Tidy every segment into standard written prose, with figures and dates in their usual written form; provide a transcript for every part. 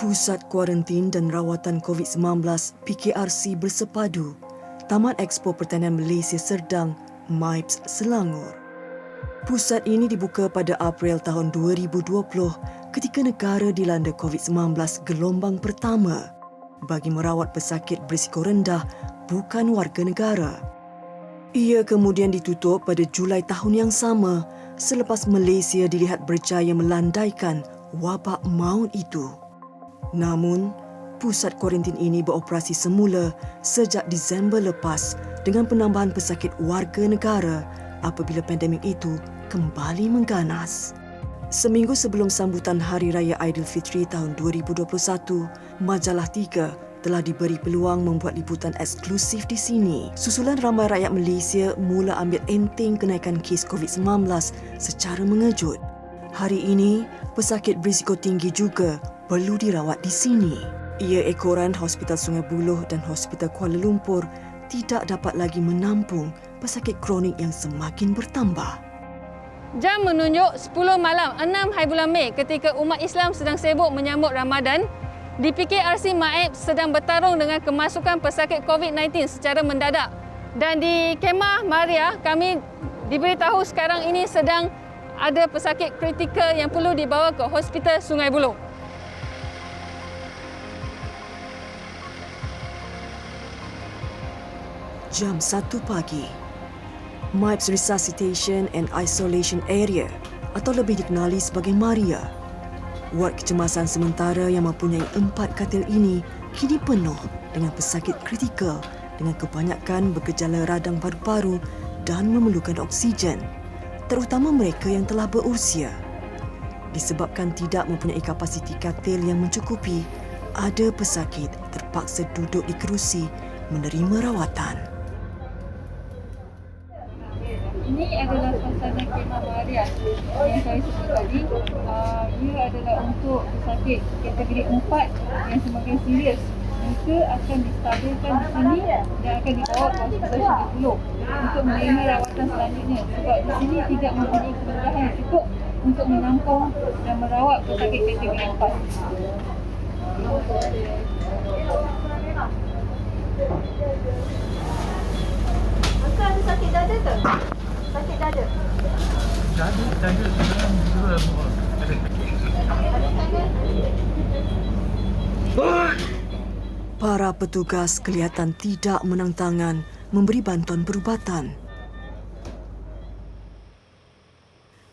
Pusat Kuarantin dan Rawatan COVID-19 PKRC bersepadu Taman Expo Pertanian Malaysia Serdang MIPS Selangor. Pusat ini dibuka pada April tahun 2020 ketika negara dilanda COVID-19 gelombang pertama bagi merawat pesakit berisiko rendah bukan warga negara. Ia kemudian ditutup pada Julai tahun yang sama selepas Malaysia dilihat berjaya melandaikan wabak maut itu. Namun, pusat kuarantin ini beroperasi semula sejak Disember lepas dengan penambahan pesakit warga negara apabila pandemik itu kembali mengganas. Seminggu sebelum sambutan Hari Raya Aidilfitri tahun 2021, Majalah 3 telah diberi peluang membuat liputan eksklusif di sini. Susulan ramai rakyat Malaysia mula ambil enteng kenaikan kes COVID-19 secara mengejut. Hari ini, pesakit berisiko tinggi juga perlu dirawat di sini. Ia ekoran Hospital Sungai Buloh dan Hospital Kuala Lumpur tidak dapat lagi menampung pesakit kronik yang semakin bertambah. Jam menunjuk 10 malam 6 hari bulan Mei ketika umat Islam sedang sibuk menyambut Ramadan. Di PKRC MIPS sedang bertarung dengan kemasukan pesakit COVID-19 secara mendadak. Dan di Kemah Maria, kami diberitahu sekarang ini sedang ada pesakit kritikal yang perlu dibawa ke Hospital Sungai Buloh. Jam 1 pagi, MIPS Resuscitation and Isolation Area atau lebih dikenali sebagai Maria. Ward kecemasan sementara yang mempunyai 4 katil ini kini penuh dengan pesakit kritikal dengan kebanyakan bergejala radang paru-paru dan memerlukan oksigen, terutama mereka yang telah berusia. Disebabkan tidak mempunyai kapasiti katil yang mencukupi, ada pesakit terpaksa duduk di kerusi menerima rawatan. Ini adalah suasana Kemah Maria yang saya sebut tadi. Ia adalah untuk pesakit kategori 4 yang semakin serius. Mereka akan distabilkan di sini dan akan dibawa ke Hospital Sungai Buloh untuk menerima rawatan selanjutnya. Sebab di sini tidak mempunyai kemudahan yang cukup untuk menampung dan merawat pesakit kategori 4. Maka ada sakit dada ke? Sakit dada? Dada sebenarnya juga ada. Para petugas kelihatan tidak menang tangan memberi bantuan perubatan.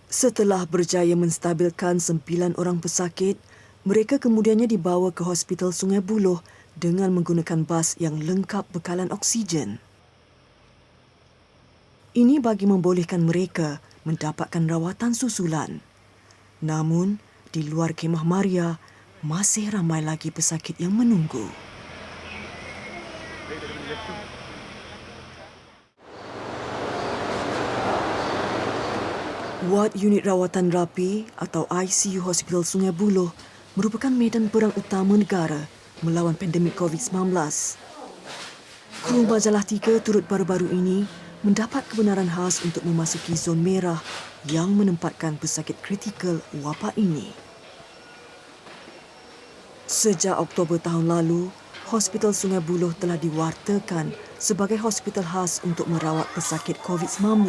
Setelah berjaya menstabilkan 9 orang pesakit, mereka kemudiannya dibawa ke Hospital Sungai Buloh dengan menggunakan bas yang lengkap bekalan oksigen. Ini bagi membolehkan mereka mendapatkan rawatan susulan. Namun, di luar Kemah Maria, masih ramai lagi pesakit yang menunggu. Ward Unit Rawatan Rapi atau ICU Hospital Sungai Buloh merupakan medan perang utama negara melawan pandemik COVID-19. Kru Majalah 3 turut baru-baru ini mendapat kebenaran khas untuk memasuki zon merah yang menempatkan pesakit kritikal wabak ini. Sejak Oktober tahun lalu, Hospital Sungai Buloh telah diwartakan sebagai hospital khas untuk merawat pesakit COVID-19.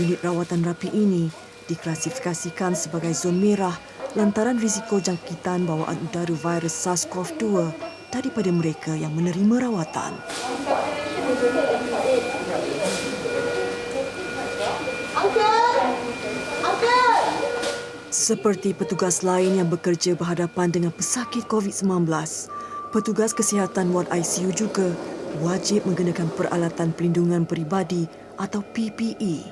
Unit rawatan rapi ini diklasifikasikan sebagai zon merah lantaran risiko jangkitan bawaan udara virus SARS-CoV-2 daripada mereka yang menerima rawatan. Seperti petugas lain yang bekerja berhadapan dengan pesakit COVID-19, petugas kesihatan ward ICU juga wajib menggunakan peralatan perlindungan peribadi atau PPE.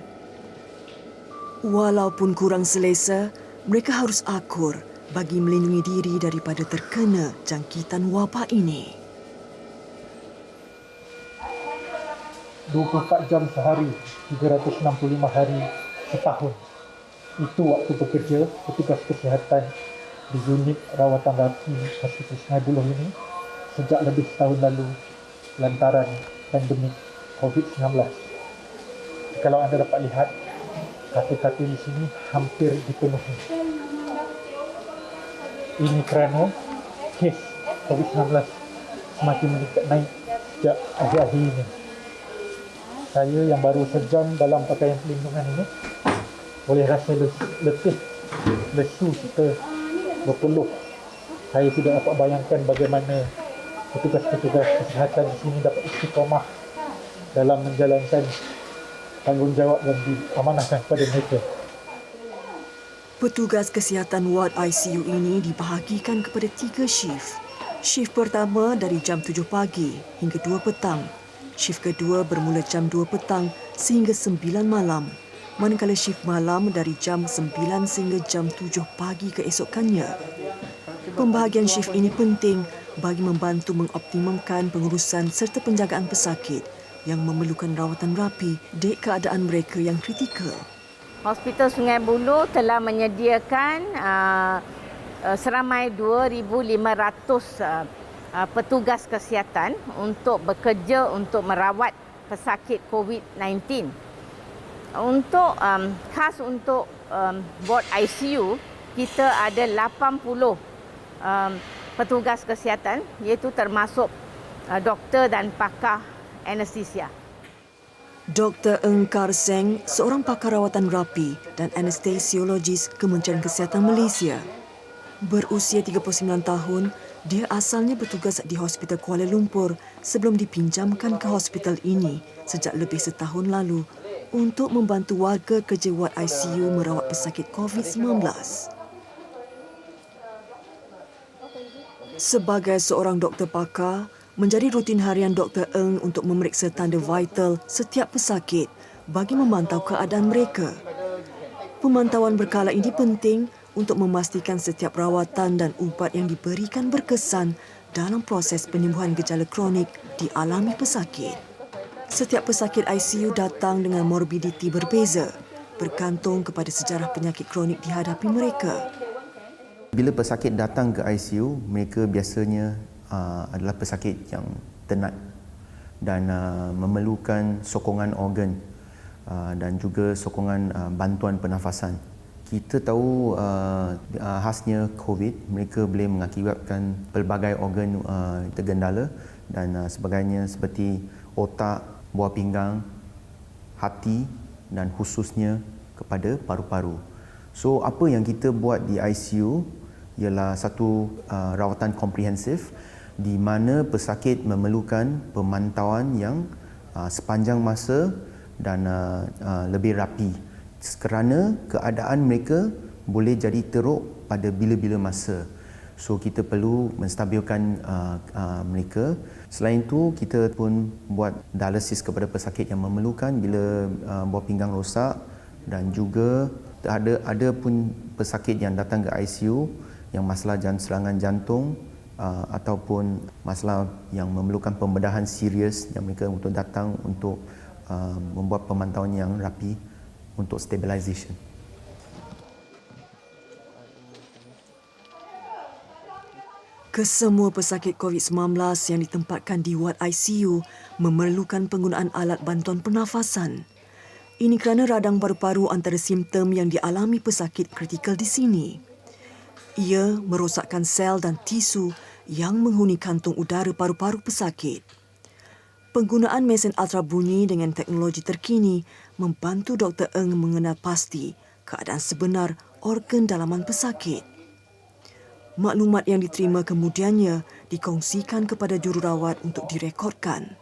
Walaupun kurang selesa, mereka harus akur bagi melindungi diri daripada terkena jangkitan wabak ini. 24 jam sehari, 365 hari setahun. Itu waktu bekerja petugas kesihatan di unit rawatan rapi Hospital Sungai Buloh ini sejak lebih setahun lalu lantaran pandemik COVID-19. Kalau anda dapat lihat, katil-katil di sini hampir dipenuhi. Ini kerana kes COVID-19 semakin meningkat naik sejak akhir-akhir ini. Saya yang baru sejam dalam pakaian pelindungan ini boleh rasa letih, lesu serta berpeluh. Saya tidak dapat bayangkan bagaimana petugas-petugas kesihatan di sini dapat istiqamah dalam menjalankan tanggungjawab yang diamanahkan kepada mereka. Petugas kesihatan ward ICU ini dibahagikan kepada 3 shift. Shift pertama dari jam 7 pagi hingga 2 petang. Shift kedua bermula jam 2 petang sehingga 9 malam. Manakala shift malam dari jam 9 sehingga jam 7 pagi keesokannya. Pembahagian shift ini penting bagi membantu mengoptimumkan pengurusan serta penjagaan pesakit yang memerlukan rawatan rapi di keadaan mereka yang kritikal. Hospital Sungai Buloh telah menyediakan seramai 2,500 petugas kesihatan untuk bekerja untuk merawat pesakit COVID-19. Untuk khas untuk ward ICU, kita ada 80 petugas kesihatan, iaitu termasuk doktor dan pakar anestesia. Dr. Eng Kar Seng, seorang pakar rawatan rapi dan anestesiologis Kementerian Kesihatan Malaysia. Berusia 39 tahun, dia asalnya bertugas di Hospital Kuala Lumpur sebelum dipinjamkan ke hospital ini sejak lebih setahun lalu untuk membantu warga kerja ward ICU merawat pesakit COVID-19. Sebagai seorang doktor pakar, menjadi rutin harian Dr. Eng untuk memeriksa tanda vital setiap pesakit bagi memantau keadaan mereka. Pemantauan berkala ini penting untuk memastikan setiap rawatan dan ubat yang diberikan berkesan dalam proses penyembuhan gejala kronik dialami pesakit. Setiap pesakit ICU datang dengan morbiditi berbeza, bergantung kepada sejarah penyakit kronik dihadapi mereka. Bila pesakit datang ke ICU, mereka biasanya adalah pesakit yang tenat dan memerlukan sokongan organ dan juga sokongan bantuan pernafasan. Kita tahu khasnya COVID, mereka boleh mengakibatkan pelbagai organ tergendala dan sebagainya seperti otak, buah pinggang, hati dan khususnya kepada paru-paru. So apa yang kita buat di ICU ialah satu rawatan komprehensif di mana pesakit memerlukan pemantauan yang sepanjang masa dan lebih rapi kerana keadaan mereka boleh jadi teruk pada bila-bila masa. So kita perlu menstabilkan mereka. Selain itu kita pun buat dialisis kepada pesakit yang memerlukan bila buah pinggang rosak dan juga ada pun pesakit yang datang ke ICU yang masalah serangan jantung ataupun masalah yang memerlukan pembedahan serius yang mereka untuk datang untuk membuat pemantauan yang rapi untuk stabilisation. Kesemua pesakit COVID-19 yang ditempatkan di ward ICU memerlukan penggunaan alat bantuan pernafasan. Ini kerana radang paru-paru antara simptom yang dialami pesakit kritikal di sini. Ia merosakkan sel dan tisu yang menghuni kantung udara paru-paru pesakit. Penggunaan mesin ultrabunyi dengan teknologi terkini membantu Dr. Eng mengenal pasti keadaan sebenar organ dalaman pesakit. Maklumat yang diterima kemudiannya dikongsikan kepada jururawat untuk direkodkan.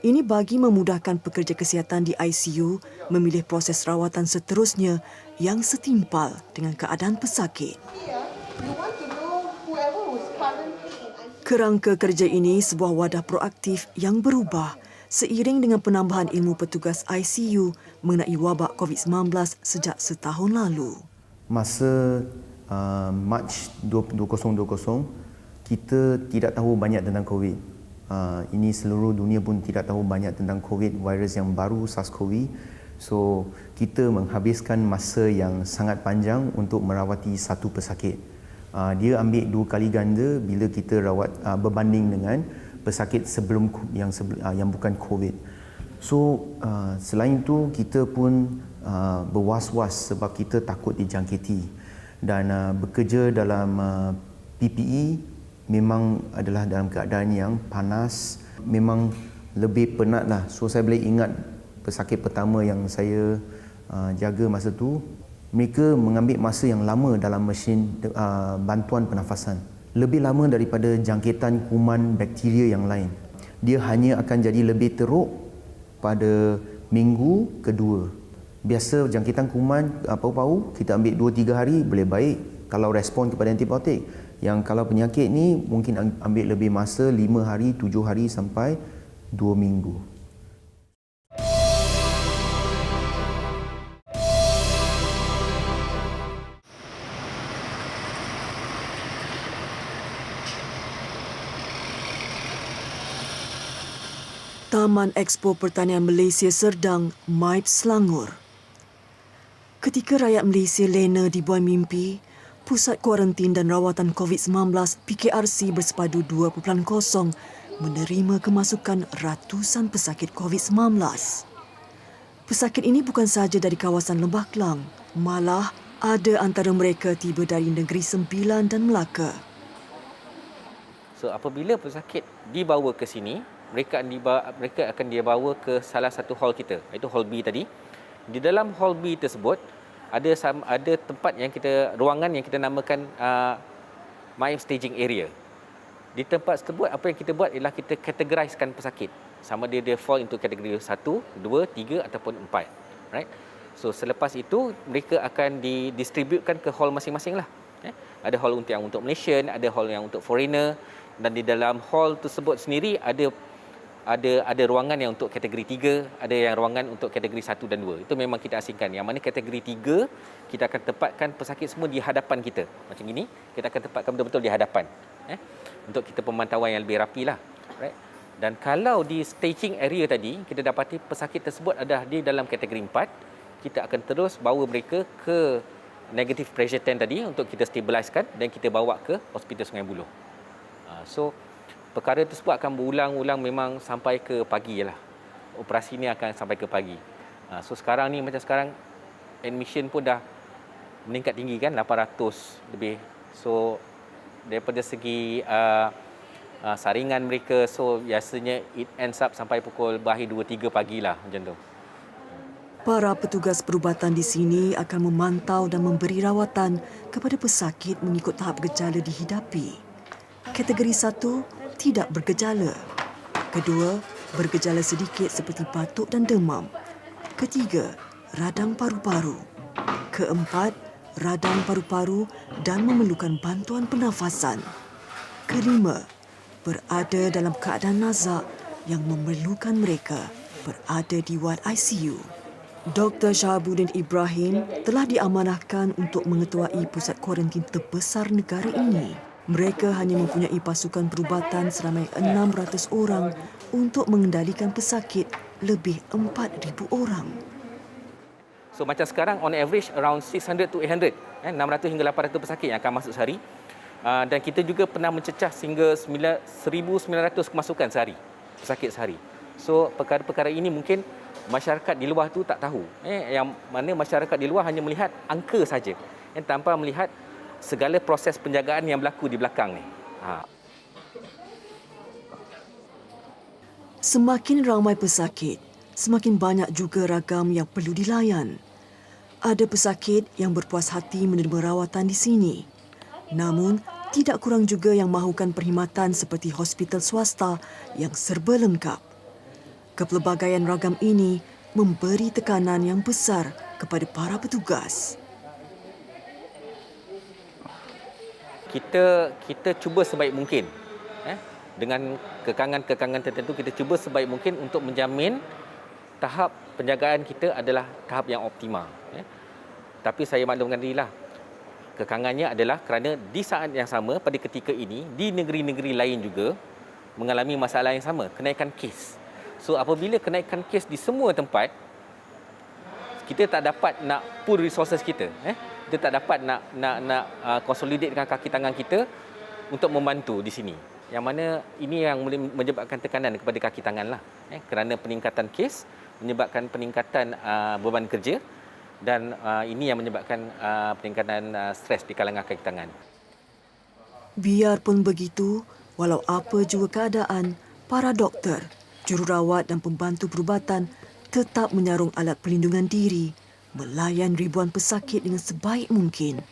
Ini bagi memudahkan pekerja kesihatan di ICU memilih proses rawatan seterusnya yang setimpal dengan keadaan pesakit. Kerangka kerja ini sebuah wadah proaktif yang berubah seiring dengan penambahan ilmu petugas ICU mengenai wabak COVID-19 sejak setahun lalu. Masa Mac 2020, kita tidak tahu banyak tentang COVID. Ini seluruh dunia pun tidak tahu banyak tentang COVID, virus yang baru SARS-CoV. So, kita menghabiskan masa yang sangat panjang untuk merawati satu pesakit. Dia ambil 2 kali ganda bila kita rawat berbanding dengan pesakit sebelum yang bukan COVID. So, selain itu kita pun berwas-was sebab kita takut dijangkiti. dan bekerja dalam PPE memang adalah dalam keadaan yang panas, memang lebih penat lah. So saya boleh ingat pesakit pertama yang saya jaga masa tu, mereka mengambil masa yang lama dalam mesin bantuan pernafasan. Lebih lama daripada jangkitan kuman bakteria yang lain. Dia hanya akan jadi lebih teruk pada minggu kedua. Biasa jangkitan kuman paru-paru kita ambil 2-3 hari boleh baik kalau respon kepada antibiotik. Yang kalau penyakit ni mungkin ambil lebih masa 5 hari, 7 hari sampai 2 minggu. Taman Expo Pertanian Malaysia Serdang, MIPS Selangor. Ketika rakyat Malaysia lena dibuai mimpi, Pusat Kuarantin dan Rawatan COVID-19 PKRC Bersepadu 2.0 menerima kemasukan ratusan pesakit COVID-19. Pesakit ini bukan sahaja dari kawasan Lembah Kelang, malah ada antara mereka tiba dari Negeri Sembilan dan Melaka. So apabila pesakit dibawa ke sini, mereka akan dibawa ke salah satu hall kita, iaitu hall B tadi. Di dalam hall B tersebut ada tempat yang ruangan yang kita namakan MIPS staging area. Di tempat tersebut apa yang kita buat ialah kita categorizekan pesakit. Sama dia fall into kategori 1, 2, 3 ataupun 4. Right? So selepas itu mereka akan didistributekan ke hall masing-masing lah. Ada hall untuk Malaysian, ada hall yang untuk foreigner, dan di dalam hall tersebut sendiri ada ruangan yang untuk kategori 3, ada yang ruangan untuk kategori 1 dan 2. Itu memang kita asingkan. Yang mana kategori 3 kita akan tempatkan pesakit semua di hadapan kita. Macam ini, kita akan tempatkan betul-betul di hadapan. Untuk kita pemantauan yang lebih rapi lah. Right? Dan kalau di staging area tadi, kita dapati pesakit tersebut ada di dalam kategori 4, kita akan terus bawa mereka ke negative pressure tent tadi untuk kita stabilizekan dan kita bawa ke Hospital Sungai Buloh. So, perkara tersebut akan berulang-ulang memang sampai ke pagi lah. Operasi ni akan sampai ke pagi. So sekarang ni macam sekarang admission pun dah meningkat tinggi kan, 800 lebih. So daripada segi saringan mereka, so biasanya it ends up sampai pukul berakhir 2-3 pagi lah macam tu. Para petugas perubatan di sini akan memantau dan memberi rawatan kepada pesakit mengikut tahap gejala dihidapi. Kategori 1 tidak bergejala. Kedua, bergejala sedikit seperti batuk dan demam. Ketiga, radang paru-paru. Keempat, radang paru-paru dan memerlukan bantuan pernafasan. Kelima, berada dalam keadaan nazak yang memerlukan mereka berada di wad ICU. Dr. Shahabuddin Ibrahim telah diamanahkan untuk mengetuai pusat kuarantin terbesar negara ini. Mereka hanya mempunyai pasukan perubatan seramai 600 orang untuk mengendalikan pesakit lebih 4,000 orang. So macam sekarang on average around 600 to 800, 600 hingga 800 pesakit yang akan masuk sehari. Dan kita juga pernah mencecah sehingga 1,900 kemasukan sehari, pesakit sehari. So perkara-perkara ini mungkin masyarakat di luar tu tak tahu. Yang mana masyarakat di luar hanya melihat angka saja, tanpa melihat segala proses penjagaan yang berlaku di belakang ni. Semakin ramai pesakit, semakin banyak juga ragam yang perlu dilayan. Ada pesakit yang berpuas hati menerima rawatan di sini. Namun, tidak kurang juga yang mahukan perkhidmatan seperti hospital swasta yang serba lengkap. Kepelbagaian ragam ini memberi tekanan yang besar kepada para petugas. Kita cuba sebaik mungkin dengan kekangan-kekangan tertentu, kita cuba sebaik mungkin untuk menjamin tahap penjagaan kita adalah tahap yang optimal. Tapi saya maklumkan dirilah, kekangannya adalah kerana di saat yang sama pada ketika ini di negeri-negeri lain juga mengalami masalah yang sama, kenaikan kes. So apabila kenaikan kes di semua tempat, kita tak dapat nak pool resources kita. Kita tak dapat nak consolidate dengan kaki tangan kita untuk membantu di sini. Yang mana ini yang boleh menyebabkan tekanan kepada kaki tangan lah. Kerana peningkatan kes menyebabkan peningkatan beban kerja dan ini yang menyebabkan peningkatan stres di kalangan kaki tangan. Biarpun begitu, walau apa jua keadaan, para doktor, jururawat dan pembantu perubatan tetap menyarung alat perlindungan diri, melayan ribuan pesakit dengan sebaik mungkin.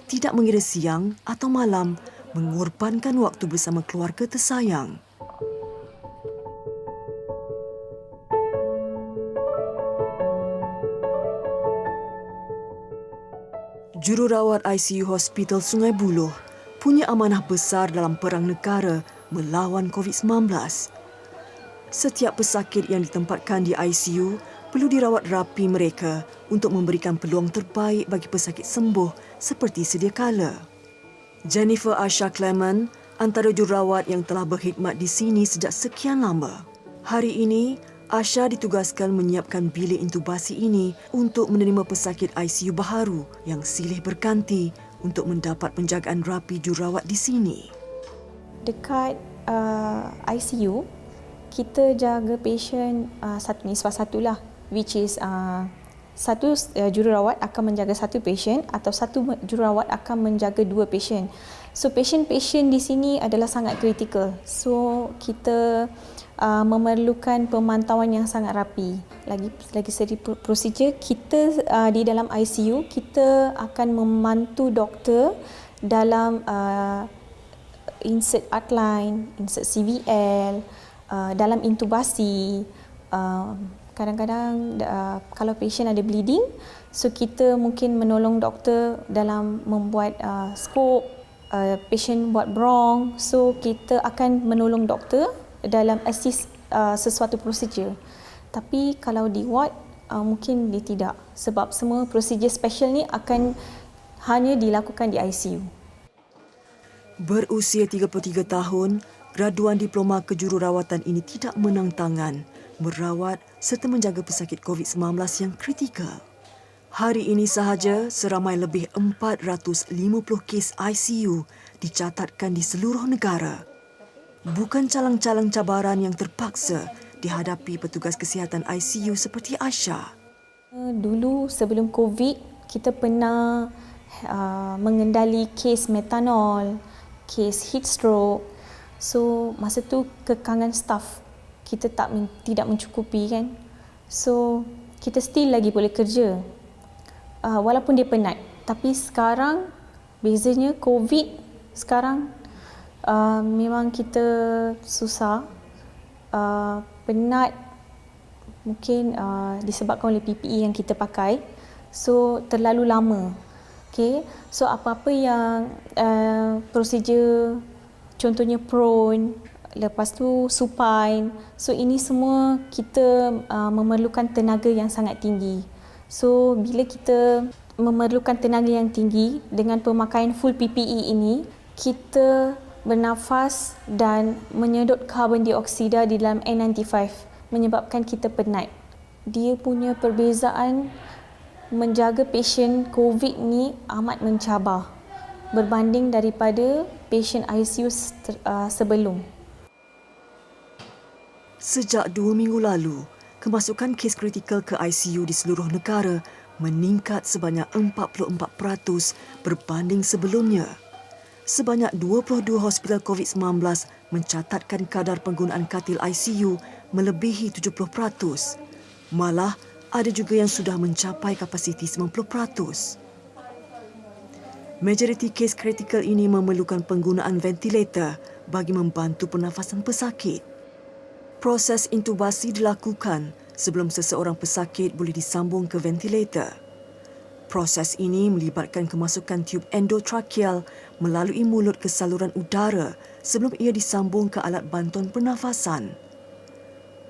Tidak mengira siang atau malam, mengorbankan waktu bersama keluarga tersayang. Jururawat ICU Hospital Sungai Buloh punya amanah besar dalam perang negara melawan COVID-19. Setiap pesakit yang ditempatkan di ICU perlu dirawat rapi mereka untuk memberikan peluang terbaik bagi pesakit sembuh seperti sedia kala. Jennifer Asha Clement antara jururawat yang telah berkhidmat di sini sejak sekian lama. Hari ini, Asha ditugaskan menyiapkan bilik intubasi ini untuk menerima pesakit ICU baharu yang silih berganti untuk mendapat penjagaan rapi jururawat di sini. Dekat ICU, kita jaga pasien satu nisbah satulah, which is satu jururawat akan menjaga satu pasien atau satu jururawat akan menjaga dua pasien. So pasien-pasien di sini adalah sangat kritikal. So kita memerlukan pemantauan yang sangat rapi. Lagi segi prosedur, kita di dalam ICU, kita akan membantu doktor dalam insert outline, insert CVL, dalam intubasi. Kadang-kadang kalau pasien ada bleeding, so kita mungkin menolong doktor dalam membuat scope, pasien buat bronch, so kita akan menolong doktor dalam assist sesuatu prosedur. Tapi kalau di ward mungkin dia tidak, sebab semua prosedur special ni akan hanya dilakukan di ICU. Berusia 33 tahun, graduan diploma kejururawatan ini tidak menang tangan merawat serta menjaga pesakit COVID-19 yang kritikal. Hari ini sahaja, seramai lebih 450 kes ICU dicatatkan di seluruh negara. Bukan calang-calang cabaran yang terpaksa dihadapi petugas kesihatan ICU seperti Asha. Dulu sebelum COVID, kita pernah mengendali kes metanol, kes heat stroke. So masa tu kekangan staf kita tidak mencukupi kan. So kita still lagi boleh kerja. Walaupun dia penat. Tapi sekarang bezanya COVID sekarang memang kita susah. Penat mungkin disebabkan oleh PPE yang kita pakai. So terlalu lama. Okay. So apa-apa yang prosedur, contohnya prone, lepas tu supine. So ini semua kita memerlukan tenaga yang sangat tinggi. So bila kita memerlukan tenaga yang tinggi dengan pemakaian full PPE ini, kita bernafas dan menyedot karbon dioksida di dalam N95 menyebabkan kita penat. Dia punya perbezaan menjaga pasien COVID ni amat mencabar berbanding daripada pasien ICU sebelum. Sejak 2 minggu lalu, kemasukan kes kritikal ke ICU di seluruh negara meningkat sebanyak 44% berbanding sebelumnya. Sebanyak 22 hospital COVID-19 mencatatkan kadar penggunaan katil ICU melebihi 70%. Malah, ada juga yang sudah mencapai kapasiti 90%. Majoriti kes kritikal ini memerlukan penggunaan ventilator bagi membantu pernafasan pesakit. Proses intubasi dilakukan sebelum seseorang pesakit boleh disambung ke ventilator. Proses ini melibatkan kemasukan tiub endotracheal melalui mulut ke saluran udara sebelum ia disambung ke alat bantuan pernafasan.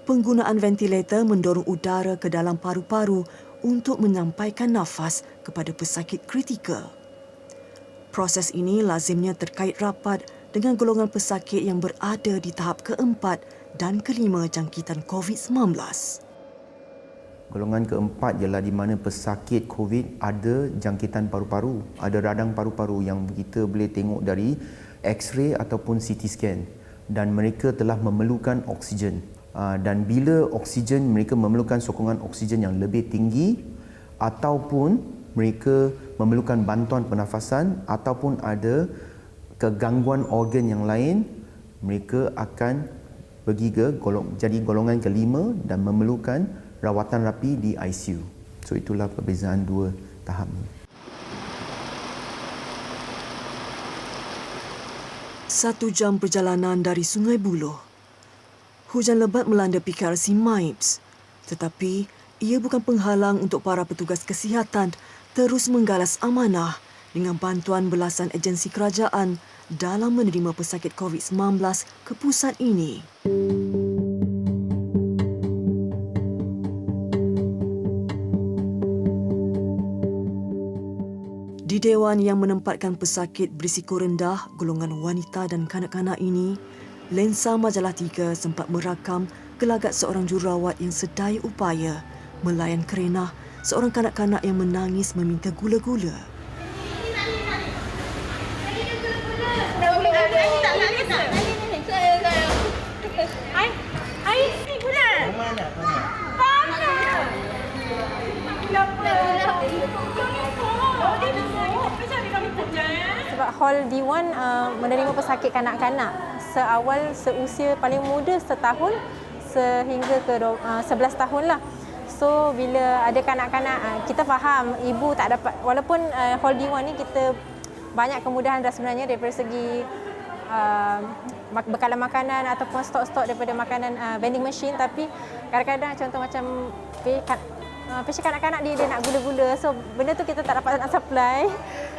Penggunaan ventilator mendorong udara ke dalam paru-paru untuk menyampaikan nafas kepada pesakit kritikal. Proses ini lazimnya terkait rapat dengan golongan pesakit yang berada di tahap keempat dan kelima jangkitan COVID-19. Golongan keempat ialah di mana pesakit COVID ada jangkitan paru-paru, ada radang paru-paru yang kita boleh tengok dari X-ray ataupun CT scan, dan mereka telah memerlukan oksigen. Dan bila oksigen, mereka memerlukan sokongan oksigen yang lebih tinggi ataupun mereka memerlukan bantuan pernafasan ataupun ada kegangguan organ yang lain, mereka akan pergi ke jadi golongan kelima dan memerlukan rawatan rapi di ICU. So itulah perbezaan dua tahap ini. 1 jam perjalanan dari Sungai Buloh. Hujan lebat melanda PKRC MIPS, tetapi ia bukan penghalang untuk para petugas kesihatan terus menggalas amanah dengan bantuan belasan agensi kerajaan dalam menerima pesakit COVID-19 ke pusat ini. Di dewan yang menempatkan pesakit berisiko rendah, golongan wanita dan kanak-kanak ini, lensa Majalah 3 sempat merakam gelagat seorang jururawat yang sedaya upaya melayan kerenah seorang kanak-kanak yang menangis meminta gula-gula. Sebab hall D1 menerima pesakit kanak-kanak seusia paling muda setahun sehingga ke 11 tahun lah. So bila ada kanak-kanak, kita faham ibu tak dapat, walaupun hall D1 ni kita banyak kemudahan dah sebenarnya daripada segi bekalan makanan ataupun stok-stok daripada makanan vending machine, tapi kadang-kadang contoh macam pasien kanak-kanak dia nak gula-gula, so benda tu kita tak dapat nak supply,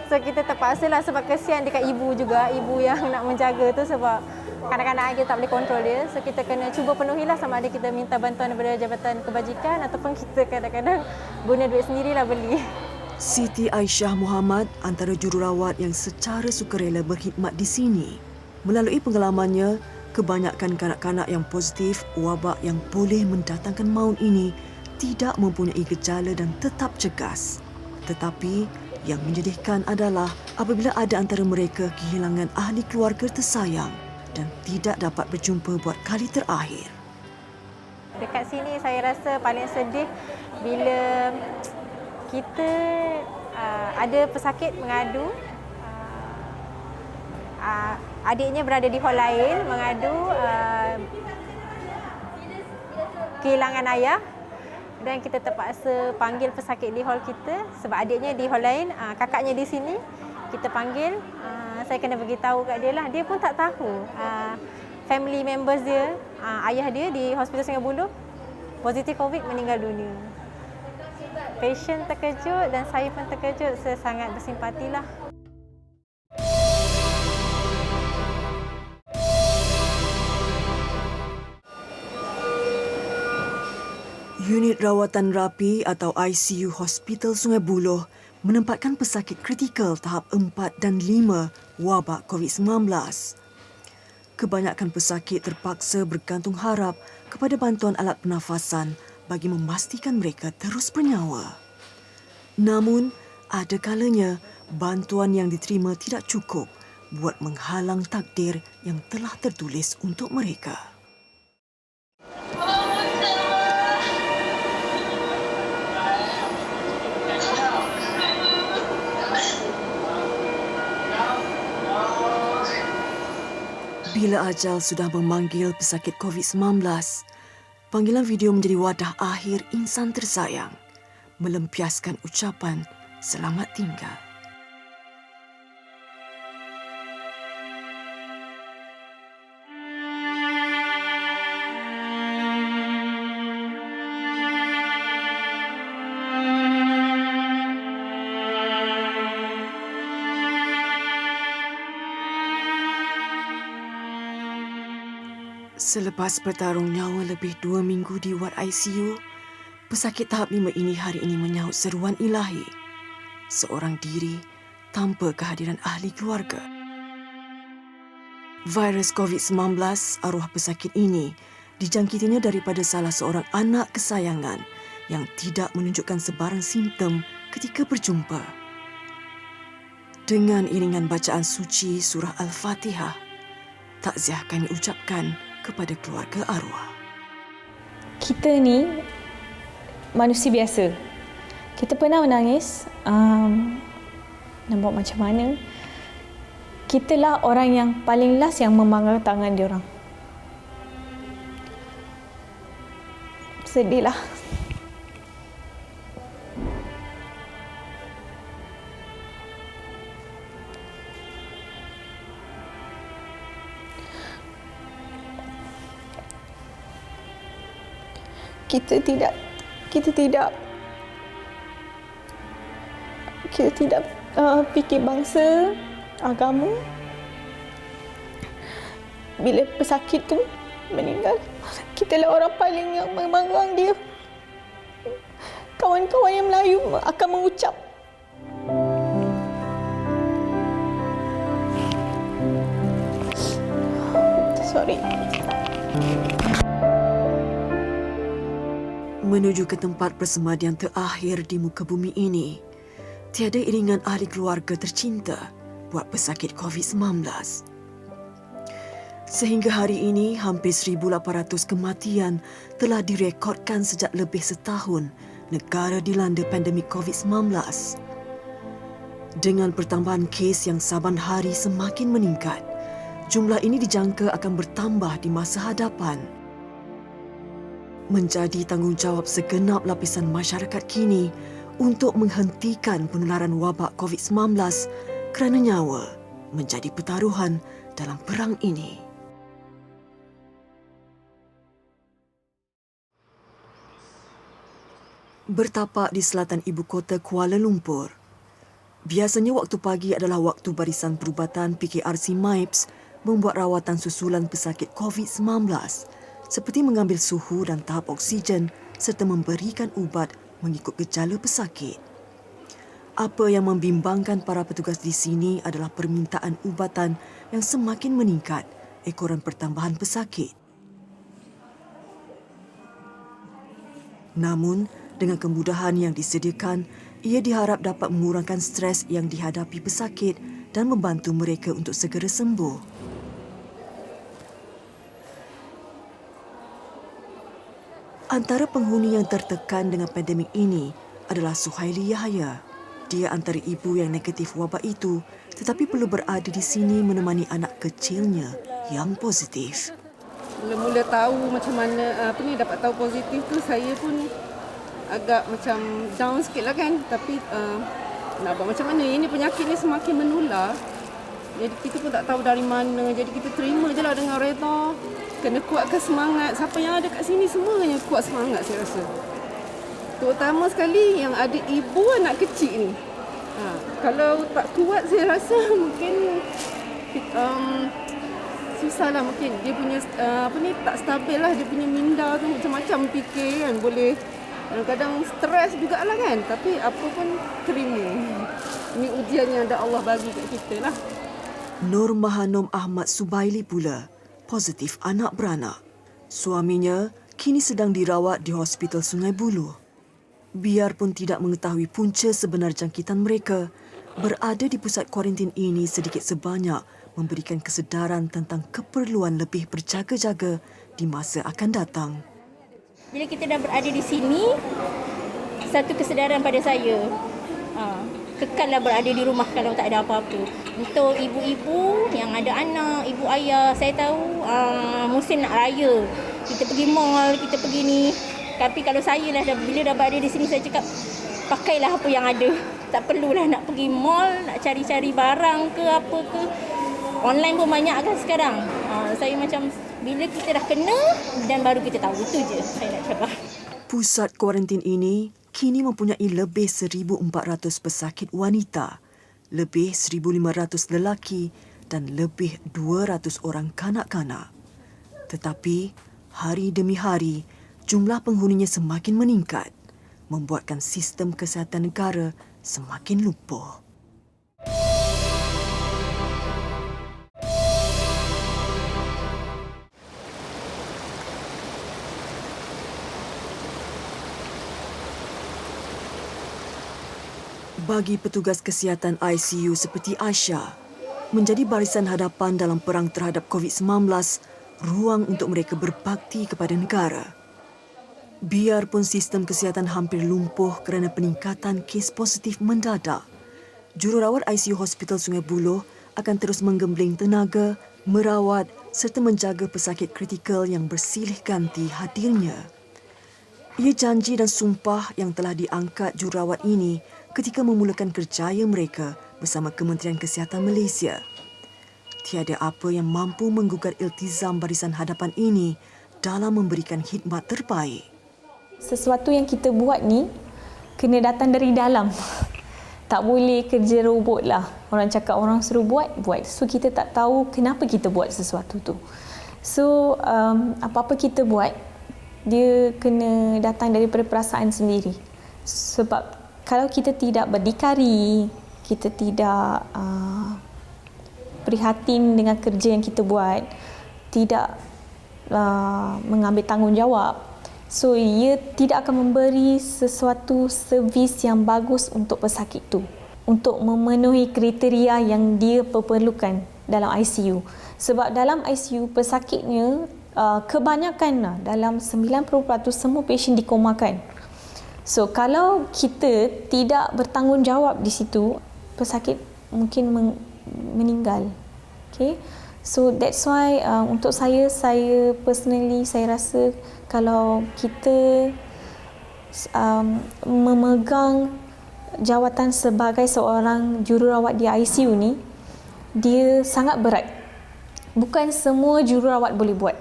so kita terpaksa lah sebab kesian dekat ibu juga, ibu yang nak menjaga tu sebab kanak-kanak kita tak boleh kontrol dia, so kita kena cuba penuhilah sama ada kita minta bantuan daripada Jabatan Kebajikan ataupun kita kadang-kadang guna duit sendirilah beli. Siti Aisyah Muhammad antara jururawat yang secara sukarela berkhidmat di sini. Melalui pengalamannya, kebanyakan kanak-kanak yang positif wabak yang boleh mendatangkan maut ini tidak mempunyai gejala dan tetap cegas. Tetapi yang menyedihkan adalah apabila ada antara mereka kehilangan ahli keluarga tersayang dan tidak dapat berjumpa buat kali terakhir. Dekat sini saya rasa paling sedih bila kita ada pesakit mengadu, adiknya berada di hall lain mengadu kehilangan ayah, dan kita terpaksa panggil pesakit di hall kita sebab adiknya di hall lain, kakaknya di sini. Kita panggil, saya kena beritahu kat dia lah. Dia pun tak tahu. Family members dia, ayah dia di Hospital Sungai Buloh positif COVID, meninggal dunia. Pasien terkejut dan saya pun terkejut. Saya sangat bersimpatilah. Unit rawatan rapi atau ICU Hospital Sungai Buloh menempatkan pesakit kritikal tahap 4 dan 5 wabak COVID-19. Kebanyakan pesakit terpaksa bergantung harap kepada bantuan alat pernafasan bagi memastikan mereka terus bernyawa. Namun, ada kalanya bantuan yang diterima tidak cukup buat menghalang takdir yang telah tertulis untuk mereka. Bila ajal sudah memanggil pesakit COVID-19, panggilan video menjadi wadah akhir insan tersayang, melempiaskan ucapan selamat tinggal. Selepas bertarung nyawa lebih 2 minggu di wad ICU, pesakit tahap 5 ini hari ini menyahut seruan ilahi. Seorang diri tanpa kehadiran ahli keluarga. Virus COVID-19, arwah pesakit ini, dijangkitinya daripada salah seorang anak kesayangan yang tidak menunjukkan sebarang simptom ketika berjumpa. Dengan iringan bacaan suci surah Al-Fatihah, takziah kami ucapkan kepada keluarga arwah. Kita ni manusia biasa. Kita pernah menangis, nak buat macam mana. Kitalah orang yang paling last yang memegang tangan diorang. Sedih lah. Kita tidak fikir bangsa, agama. Bila pesakit tu meninggal, kita lah orang paling yang memegang dia. Kawan-kawan yang Melayu akan mengucap. Sorry. Menuju ke tempat persemadian terakhir di muka bumi ini, tiada iringan ahli keluarga tercinta buat pesakit COVID-19. Sehingga hari ini, hampir 1,800 kematian telah direkodkan sejak lebih setahun negara dilanda pandemik COVID-19. Dengan pertambahan kes yang saban hari semakin meningkat, jumlah ini dijangka akan bertambah di masa hadapan. Menjadi tanggungjawab segenap lapisan masyarakat kini untuk menghentikan penularan wabak COVID-19 kerana nyawa menjadi pertaruhan dalam perang ini. Bertapak di selatan ibu kota Kuala Lumpur, biasanya waktu pagi adalah waktu barisan perubatan PKRC MIPS membuat rawatan susulan pesakit COVID-19 seperti mengambil suhu dan tahap oksigen serta memberikan ubat mengikut gejala pesakit. Apa yang membimbangkan para petugas di sini adalah permintaan ubatan yang semakin meningkat ekoran pertambahan pesakit. Namun, dengan kemudahan yang disediakan, ia diharap dapat mengurangkan stres yang dihadapi pesakit dan membantu mereka untuk segera sembuh. Antara penghuni yang tertekan dengan pandemik ini adalah Suhaili Yahya. Dia antara ibu yang negatif wabak itu tetapi perlu berada di sini menemani anak kecilnya yang positif. Mula-mula tahu macam mana dapat tahu positif tu, saya pun agak macam down sikit lah kan. Tapi nak buat macam mana, ini penyakit ni semakin menular. Jadi kita pun tak tahu dari mana. Jadi kita terima je lah dengan reda. Kena kuatkan semangat. Siapa yang ada kat sini semuanya kuat semangat saya rasa. Terutama sekali yang ada ibu anak kecil ni. Kalau tak kuat saya rasa mungkin susah lah mungkin. Dia punya tak stabil lah. Dia punya minda tu macam-macam fikir kan. Boleh kadang-kadang stres jugalah kan. Tapi apa pun terima. Ini ujian yang ada Allah bagi kat kita lah. Nur Mahanom Ahmad Subaili pula positif anak beranak. Suaminya kini sedang dirawat di Hospital Sungai Buloh. Biarpun tidak mengetahui punca sebenar jangkitan mereka, berada di pusat kuarantin ini sedikit sebanyak memberikan kesedaran tentang keperluan lebih berjaga-jaga di masa akan datang. Bila kita dah berada di sini, satu kesedaran pada saya, kekallah berada di rumah kalau tak ada apa-apa. Untuk ibu-ibu yang ada anak, ibu ayah, saya tahu musim nak raya, kita pergi mall, kita pergi ni. Tapi kalau saya lah, bila dah berada di sini, saya cakap pakailah apa yang ada. Tak perlulah nak pergi mall, nak cari-cari barang ke apa ke. Online pun banyak kan sekarang. Saya macam bila kita dah kena dan baru kita tahu, itu je saya nak cakap. Pusat kuarantin ini kini mempunyai lebih 1,400 pesakit wanita, lebih 1,500 lelaki dan lebih 200 orang kanak-kanak. Tetapi hari demi hari, jumlah penghuninya semakin meningkat, membuatkan sistem kesihatan negara semakin lumpuh. Bagi petugas kesihatan ICU seperti Aisyah, menjadi barisan hadapan dalam perang terhadap COVID-19, ruang untuk mereka berbakti kepada negara. Biarpun sistem kesihatan hampir lumpuh kerana peningkatan kes positif mendadak, jururawat ICU Hospital Sungai Buloh akan terus menggembling tenaga, merawat serta menjaga pesakit kritikal yang bersilih ganti hadirnya. Ia janji dan sumpah yang telah diangkat jururawat ini ketika memulakan kerjaya mereka bersama Kementerian Kesihatan Malaysia. Tiada apa yang mampu menggugat iltizam barisan hadapan ini dalam memberikan khidmat terbaik. Sesuatu yang kita buat ni kena datang dari dalam. Tak boleh kerja robot lah. Orang cakap orang suruh buat. So kita tak tahu kenapa kita buat sesuatu tu. So apa-apa kita buat, dia kena datang daripada perasaan sendiri. Sebab kalau kita tidak berdikari, kita tidak prihatin dengan kerja yang kita buat, tidak mengambil tanggungjawab, so ia tidak akan memberi sesuatu servis yang bagus untuk pesakit tu, untuk memenuhi kriteria yang dia perlukan dalam ICU. Sebab dalam ICU pesakitnya kebanyakan dalam 90% semua pasien dikomakan. So kalau kita tidak bertanggungjawab di situ, pesakit mungkin meninggal. Okay? So that's why untuk saya personally saya rasa kalau kita memegang jawatan sebagai seorang jururawat di ICU ni, dia sangat berat. Bukan semua jururawat boleh buat.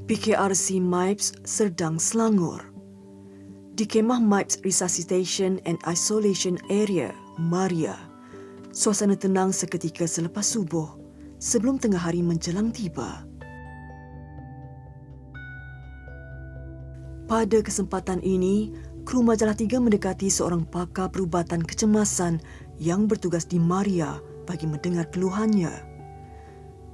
PKRC MIPS Serdang Selangor. Di kemah MIPS Resuscitation and Isolation Area, Maria, suasana tenang seketika selepas subuh sebelum tengah hari menjelang tiba. Pada kesempatan ini, kru Majalah 3 mendekati seorang pakar perubatan kecemasan yang bertugas di Maria bagi mendengar keluhannya.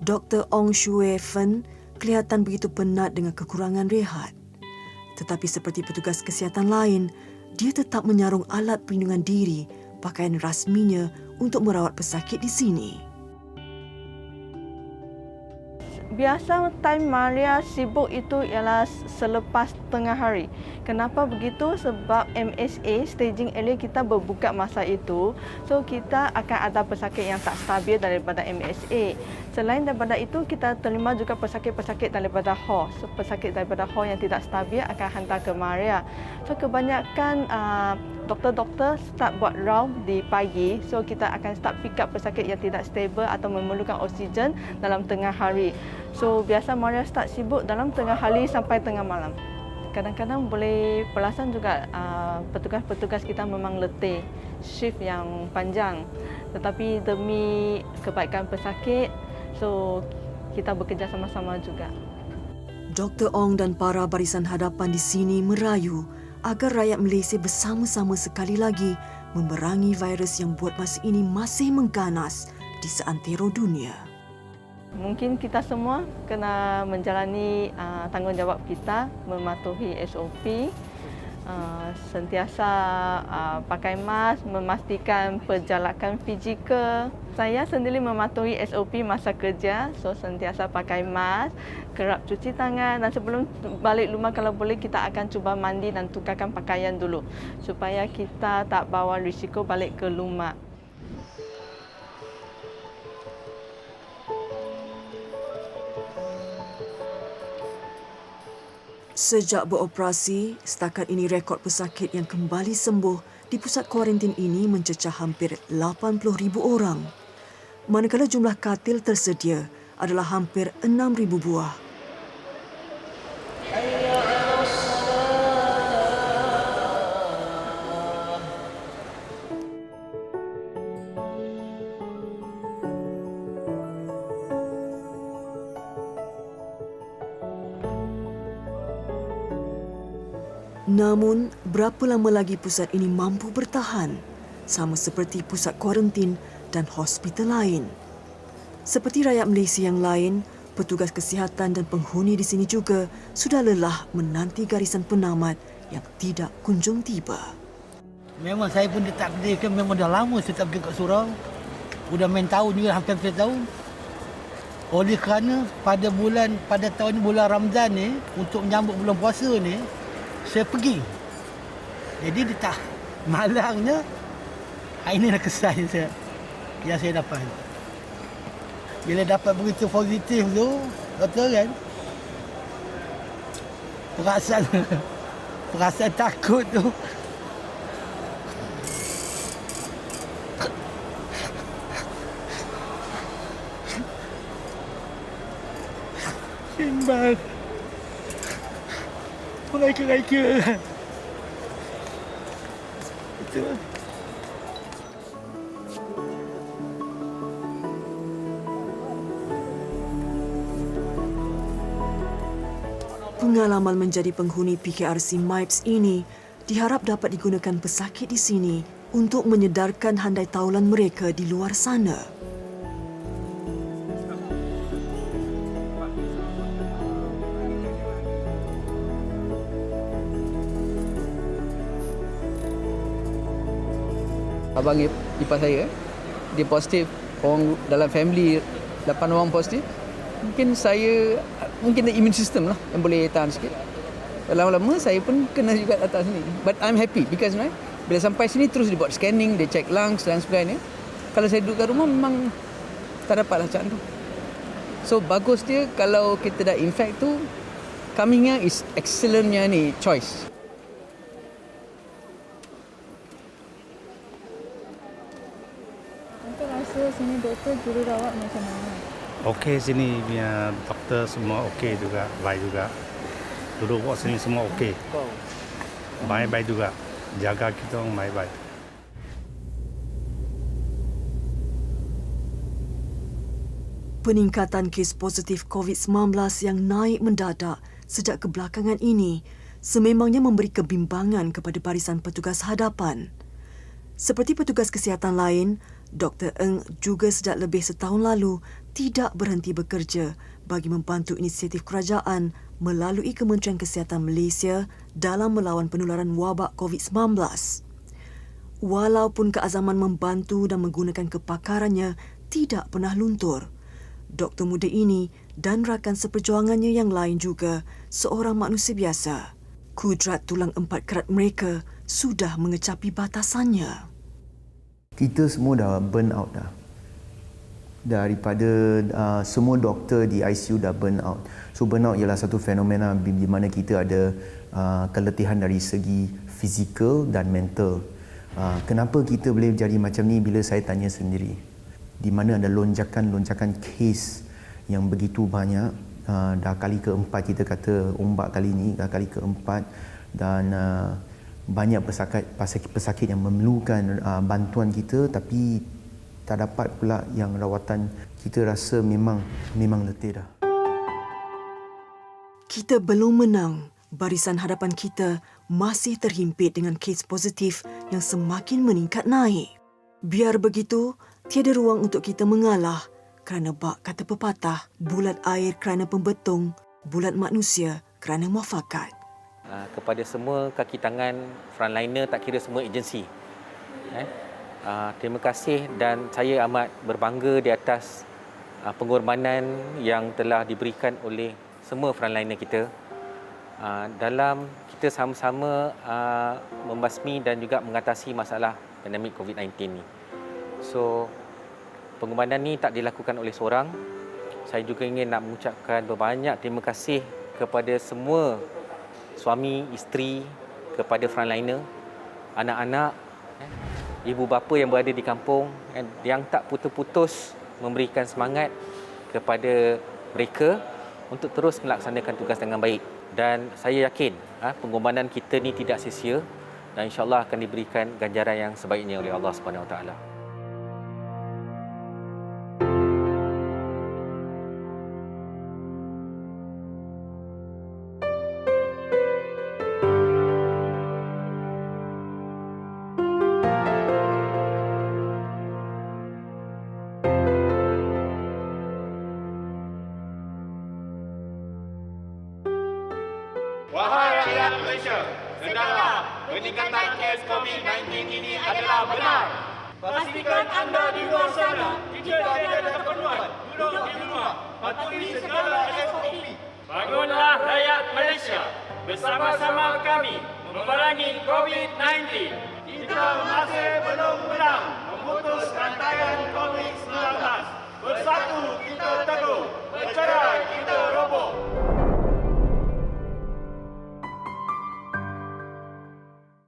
Dr. Ong Shue Fen kelihatan begitu penat dengan kekurangan rehat. Tetapi seperti petugas kesihatan lain, dia tetap menyarung alat perlindungan diri, pakaian rasminya untuk merawat pesakit di sini. Biasa time Maria sibuk itu ialah selepas tengah hari. Kenapa begitu? Sebab MSA, staging area kita berbuka masa itu. So kita akan ada pesakit yang tak stabil daripada MSA. Selain daripada itu, kita terima juga pesakit-pesakit daripada hall. So pesakit daripada hall yang tidak stabil akan hantar ke Maria. So kebanyakan doktor-doktor start buat round di pagi. So kita akan start pick up pesakit yang tidak stabil atau memerlukan oksigen dalam tengah hari. So biasa Maria start sibuk dalam tengah hari sampai tengah malam. Kadang-kadang boleh perasan juga petugas-petugas kita memang letih, shift yang panjang. Tetapi demi kebaikan pesakit, so kita bekerja sama-sama juga. Dr. Ong dan para barisan hadapan di sini merayu agar rakyat Malaysia bersama-sama sekali lagi memerangi virus yang buat masa ini masih mengganas di seantero dunia. Mungkin kita semua kena menjalani tanggungjawab kita, mematuhi SOP, sentiasa pakai mask, memastikan perjalanan fizikal. Saya sendiri mematuhi SOP masa kerja, so sentiasa pakai mask, kerap cuci tangan dan sebelum balik rumah kalau boleh kita akan cuba mandi dan tukarkan pakaian dulu supaya kita tak bawa risiko balik ke rumah. Sejak beroperasi, setakat ini rekod pesakit yang kembali sembuh di pusat kuarantin ini mencecah hampir 80,000 orang. Manakala jumlah katil tersedia adalah hampir 6,000 buah. Namun, berapa lama lagi pusat ini mampu bertahan? Sama seperti pusat kuarantin dan hospital lain. Seperti rakyat Malaysia yang lain, petugas kesihatan dan penghuni di sini juga sudah lelah menanti garisan penamat yang tidak kunjung tiba. Memang saya pun tak kerja, memang dah lama saya tak kerja kat surau. Sudah main tahun juga, hampir tahun. Oleh kerana pada tahun bulan Ramadan ni, untuk menyambut bulan puasa ni, saya pergi. Jadi dia tak, malangnya ini dah kesan yang saya dapat. Bila dapat berita positif tu, betul kan? Perasaan takut tu. Simbang. Mereka-reka. Itu. Pengalaman menjadi penghuni PKRC MIPS ini diharap dapat digunakan pesakit di sini untuk menyedarkan handai taulan mereka di luar sana. Abang ipar saya, dia positif, orang dalam family 8 orang positif. Mungkin the immune system lah yang boleh tahan sikit. Lama-lama saya pun kena juga datang sini. But I'm happy because bila sampai sini terus dia buat scanning, dia check lungs dan sebagainya. Kalau saya duduk kat rumah memang tak dapatlah macam tu. So bagus dia kalau kita dah infect tu, coming here is excellentnya ni choice. Untuk rasa sini doktor jururawat macam mana? Okey, sini punya doktor semua okey juga, baik juga. Duduk kat sini semua okey. Baik-baik juga. Jaga kita orang baik-baik. Peningkatan kes positif COVID-19 yang naik mendadak sejak kebelakangan ini sememangnya memberi kebimbangan kepada barisan petugas hadapan. Seperti petugas kesihatan lain, Dr. Eng juga sejak lebih setahun lalu tidak berhenti bekerja bagi membantu inisiatif kerajaan melalui Kementerian Kesihatan Malaysia dalam melawan penularan wabak COVID-19. Walaupun keazaman membantu dan menggunakan kepakarannya tidak pernah luntur, doktor muda ini dan rakan seperjuangannya yang lain juga seorang manusia biasa. Kudrat tulang 4 kerat mereka sudah mengecapi batasannya. Kita semua dah burn out dah. Daripada semua doktor di ICU dah burn out. So burn out ialah satu fenomena di mana kita ada keletihan dari segi fizikal dan mental. Kenapa kita boleh jadi macam ni bila saya tanya sendiri? Di mana ada lonjakan kes yang begitu banyak. Dah kali keempat kita kata ombak kali ni, dah kali keempat dan banyak pesakit yang memerlukan bantuan kita tapi tak dapat pula yang rawatan. Kita rasa memang letih dah. Kita belum menang. Barisan hadapan kita masih terhimpit dengan kes positif yang semakin meningkat naik. Biar begitu, tiada ruang untuk kita mengalah kerana bak kata pepatah, bulat air kerana pembetung, bulat manusia kerana muafakat. Kepada semua kaki tangan frontliner, tak kira semua agensi. Terima kasih dan saya amat berbangga di atas pengorbanan yang telah diberikan oleh semua frontliner kita dalam kita sama-sama membasmi dan juga mengatasi masalah pandemik COVID-19 ni. So, pengorbanan ni tak dilakukan oleh seorang. Saya juga ingin nak mengucapkan berbanyak terima kasih kepada semua suami, isteri, kepada frontliner, anak-anak, ibu bapa yang berada di kampung yang tak putus-putus memberikan semangat kepada mereka untuk terus melaksanakan tugas dengan baik. Dan saya yakin pengorbanan kita ni tidak sia-sia dan insya-Allah akan diberikan ganjaran yang sebaiknya oleh Allah Subhanahu Wa Taala. Wahai rakyat Malaysia, sedanglah peningkatan kes COVID-19 ini adalah benar. Pastikan anda di luar sana jika ada keperluan duduk di rumah, patuhi segala SOP. Bangunlah rakyat Malaysia, bersama-sama kami memerangi COVID-19.